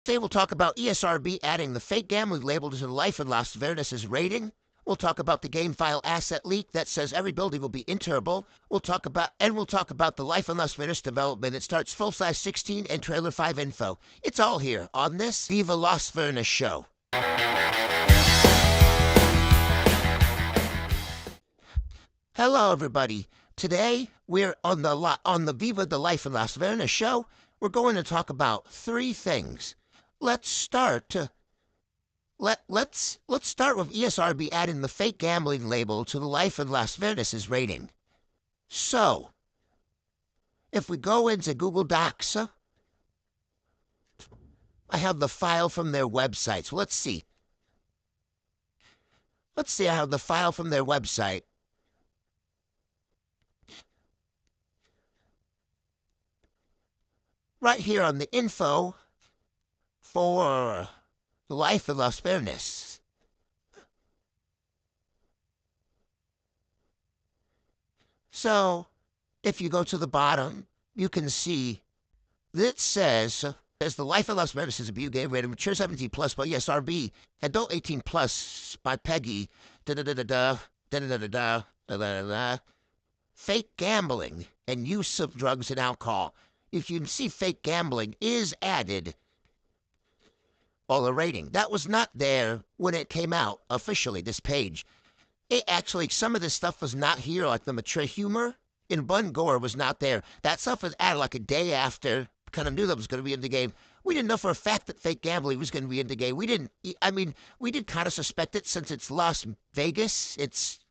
Today we'll talk about ESRB adding the fake gambling label to the VivaLasVernas' rating. We'll talk about the game file asset leak that says every building will be enterable. We'll talk about the VivaLasVernas development. It starts full-size 16 and trailer 5 info. It's all here on this VivaLasVernas show. Hello, everybody. Today we're on the VivaLasVernas show. We're going to talk about three things. Let's start with ESRB adding the fake gambling label to the VivaLasVernas' rating. So, if we go into Google Docs, I have the file from their website. So let's see. I have the file from their website. Right here on the info for the VivaLasVernas. So, if you go to the bottom, you can see that says the VivaLasVernas is a video game rated mature 17 plus by ESRB, adult 18 plus by Peggy. Fake gambling and use of drugs and alcohol. If you can see, fake gambling is added on the rating. That was not there when it came out officially, this page. It actually, some of this stuff was not here, like the mature humor in Bun Gore was not there. That stuff was added like a day after. Kind of knew that was going to be in the game. We didn't know for a fact that fake gambling was going to be in the game. We did kind of suspect it since it's Las Vegas.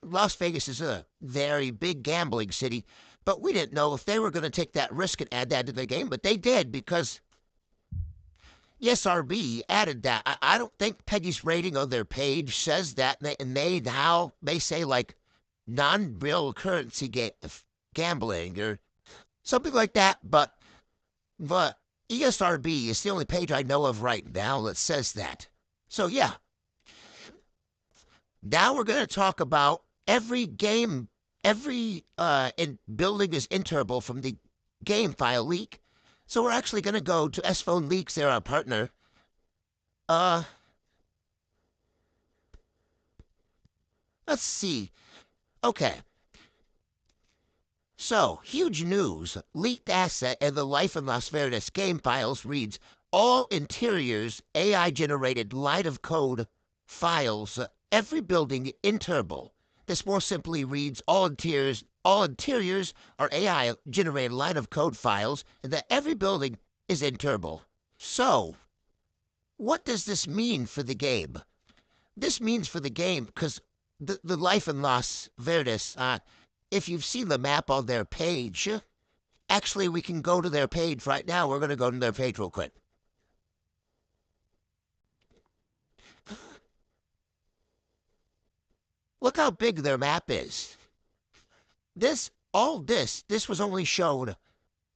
Las Vegas is a very big gambling city, but we didn't know if they were going to take that risk and add that to the game. But they did, because ESRB added that. I don't think Peggy's rating on their page says that, and they say like non-real currency gambling or something like that. But ESRB is the only page I know of right now that says that. So yeah. Now we're going to talk about every building is enterable from the game file leak. So we're actually going to go to S-Phone Leaks. They're our partner. Let's see. Okay. So, huge news. Leaked asset and the VivaLasVernas game files reads, all interiors AI-generated line of code files, every building enterable. This more simply reads, all interiors are AI-generated line of code files, and that every building is enterable. So, what does this mean for the game? This means for the game, because the VivaLasVernas, if you've seen the map on their page, actually we can go to their page right now. We're going to go to their page real quick. Look how big their map is. This was only shown,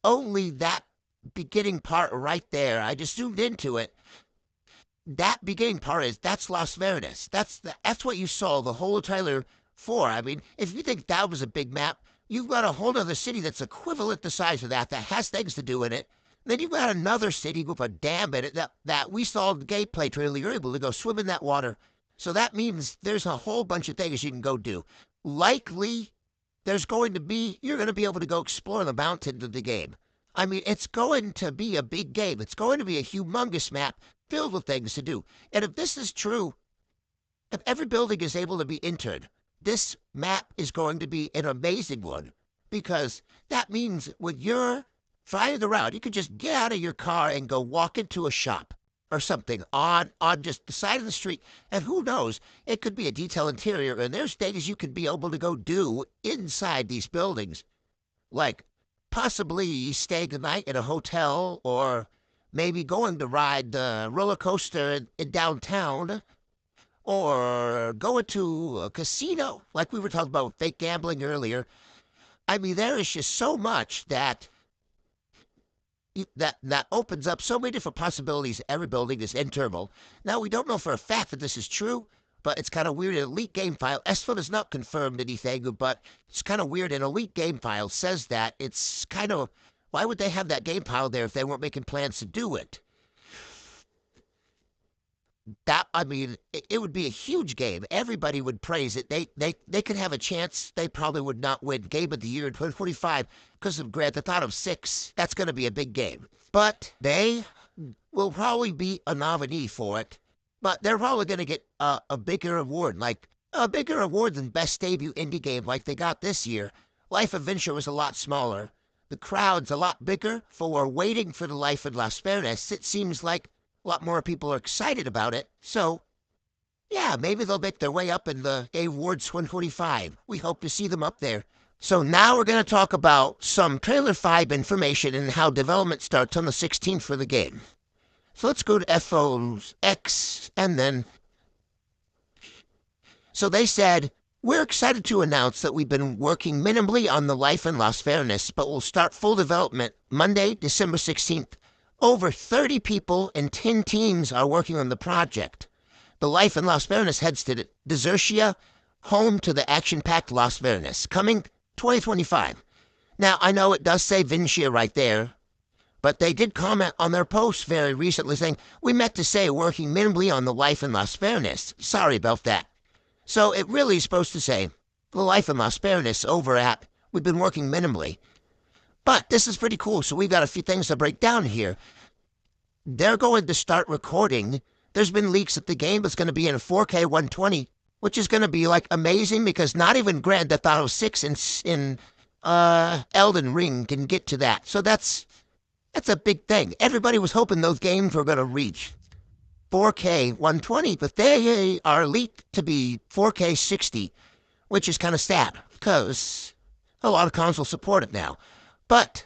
only that beginning part right there. I just zoomed into it. That beginning part that's Las Vegas. That's what you saw the whole trailer for. I mean, if you think that was a big map, you've got a whole other city that's equivalent the size of that has things to do in it. Then you've got another city with a dam in it that we saw in the gameplay trailer. You're able to go swim in that water. So that means there's a whole bunch of things you can go do. Likely, you're going to be able to go explore the mountains of the game. I mean, it's going to be a big game. It's going to be a humongous map filled with things to do. And if this is true, if every building is able to be entered, this map is going to be an amazing one, because that means when you're driving around, you can just get out of your car and go walk into a shop or something on just the side of the street, and who knows, it could be a detailed interior, and there's things you could be able to go do inside these buildings, like possibly staying the night in a hotel, or maybe going to ride the roller coaster in downtown, or going to a casino, like we were talking about with fake gambling earlier. I mean, there is just so much that opens up so many different possibilities. Every building is enterable. Now, we don't know for a fact that this is true, but it's kind of weird. An elite game file, S-Phone has not confirmed anything, but it's kind of weird. An elite game file says that. It's kind of, why would they have that game file there if they weren't making plans to do it? I mean, it would be a huge game. Everybody would praise it. They could have a chance. They probably would not win Game of the Year in 2045 because of Grand Theft Auto 6. That's going to be a big game. But they will probably be a nominee for it. But they're probably going to get a bigger award, like a bigger award than Best Debut Indie Game like they got this year. Life Adventure was a lot smaller. The crowd's a lot bigger for waiting for the Life in Las Vegas. It seems like a lot more people are excited about it. So, yeah, maybe they'll make their way up in the awards 145. We hope to see them up there. So now we're going to talk about some Trailer 5 information and how development starts on the 16th for the game. So let's go to FOX and then. So they said, we're excited to announce that we've been working minimally on the Life in Las Vegas, but we'll start full development Monday, December 16th. Over 30 people and 10 teams are working on the project. The Life in Las Vegas heads to Desertia, home to the action-packed Las Vegas, coming 2025. Now, I know it does say Vincia right there, but they did comment on their post very recently saying, we meant to say working minimally on the Life in Las Vegas. Sorry about that. So it really is supposed to say the Life in Las Vegas over at we've been working minimally. But this is pretty cool, so we've got a few things to break down here. They're going to start recording. There's been leaks that the game is going to be in 4K 120, which is going to be like amazing because not even Grand Theft Auto 6 in Elden Ring can get to that. So that's a big thing. Everybody was hoping those games were going to reach 4K 120, but they are leaked to be 4K 60, which is kind of sad because a lot of consoles support it now. But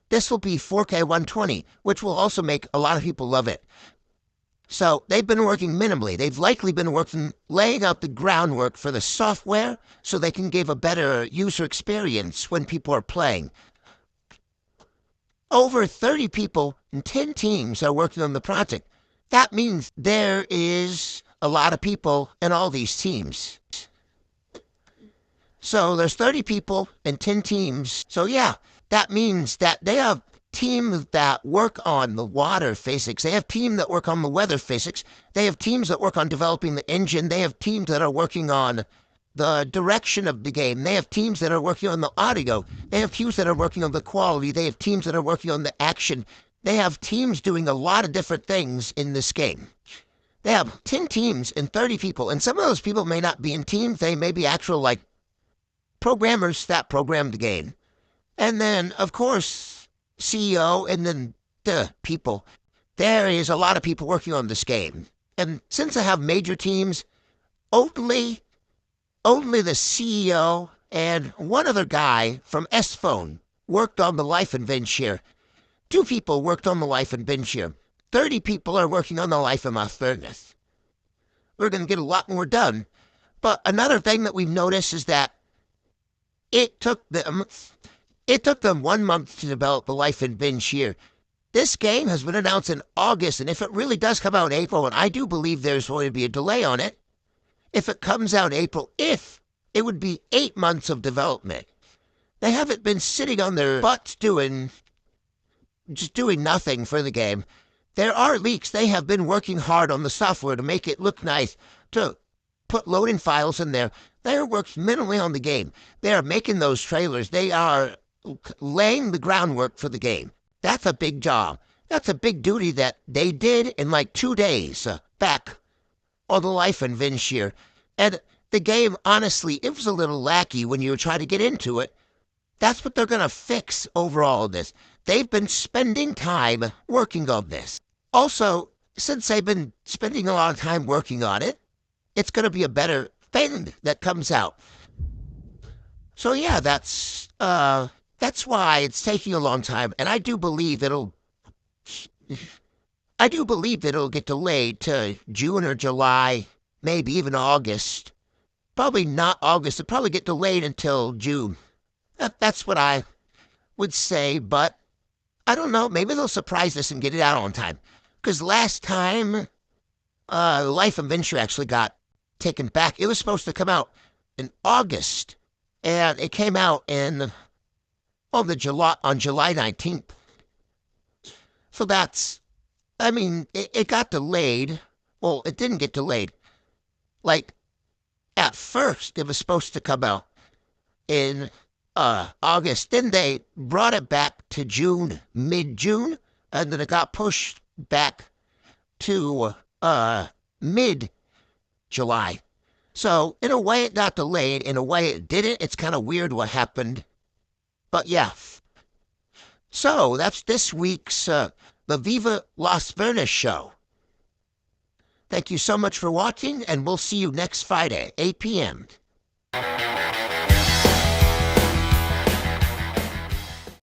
this will be 4K 120, which will also make a lot of people love it. So they've been working minimally. They've likely been working, laying out the groundwork for the software so they can give a better user experience when people are playing. Over 30 people and 10 teams are working on the project. That means there is a lot of people in all these teams. So there's 30 people and 10 teams. So yeah, that means that they have teams that work on the water physics. They have teams that work on the weather physics. They have teams that work on developing the engine. They have teams that are working on the direction of the game. They have teams that are working on the audio. They have teams that are working on the quality. They have teams that are working on the action. They have teams doing a lot of different things in this game. They have 10 teams and 30 people, and some of those people may not be in teams. They may be actual, like, programmers that program the game. And then, of course, CEO and then the people. There is a lot of people working on this game. And since I have major teams, only the CEO and one other guy from S-Phone worked on the Life Adventure. 2 people worked on the Life Adventure. 30 people are working on the Life of Las Vegas. We're going to get a lot more done. But another thing that we've noticed is that it took them 1 month to develop the Life Adventure. This game has been announced in August, and if it really does come out in April, and I do believe there's going to be a delay on it, if it comes out in April, it would be 8 months of development. They haven't been sitting on their butts doing nothing for the game. There are leaks. They have been working hard on the software to make it look nice, to put loading files in there. They work minimally on the game. They are making those trailers. They are laying the groundwork for the game. That's a big job. That's a big duty that they did in like 2 days back on the Life Adventure. And the game, honestly, it was a little lackey when you try to get into it. That's what they're going to fix over all of this. They've been spending time working on this. Also, since they've been spending a lot of time working on it, it's going to be a better thing that comes out. So yeah, that's why it's taking a long time, and I do believe it'll get delayed to June or July, maybe even August. Probably not August. It'll probably get delayed until June. That's what I would say, but I don't know. Maybe they'll surprise us and get it out on time. Because last time, Life Adventure actually got taken back. It was supposed to come out in August, and it came out on July 19th. So it got delayed. Well, it didn't get delayed. Like, at first, it was supposed to come out in August. Then they brought it back to June, mid-June, and then it got pushed back to mid-July. So in a way it got delayed, in a way it didn't. It's kind of weird what happened. But yeah. So that's this week's the VivaLasVernas show. Thank you so much for watching, and we'll see you next Friday, 8 p.m.